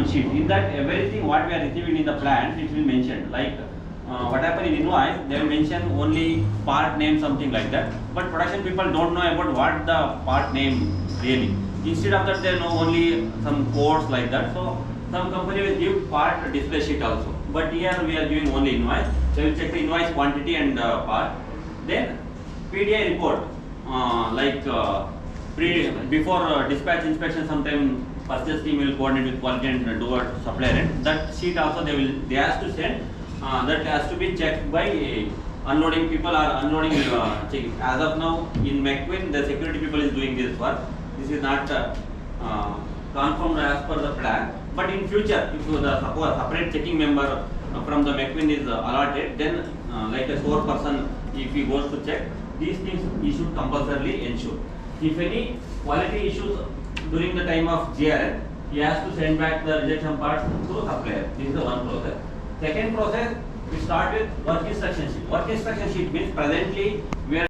one sheet. In that everything what we are receiving in the plant, it will mention like what happened in invoice, they will mention only part name, something like that. But production people don't know about what the part name really. Instead of that, they know only some codes like that. So some company will give part display sheet also. But here we are giving only invoice. They will check the invoice quantity and part. Then PDI report, before dispatch inspection, sometime purchase team will coordinate with quality and do a supplier end. That sheet also they has to send. That has to be checked by unloading people or unloading checking. As of now in Mecwin, the security people is doing this work. This is not confirmed as per the plan. But in future, if the separate checking member from the Mecwin is allotted, then like a sole person, if he goes to check, these things he should compulsorily ensure. If any quality issues during the time of GRN, he has to send back the rejection parts to supplier. This is the one process. Second process, we start with work instruction sheet. Work instruction sheet means presently we are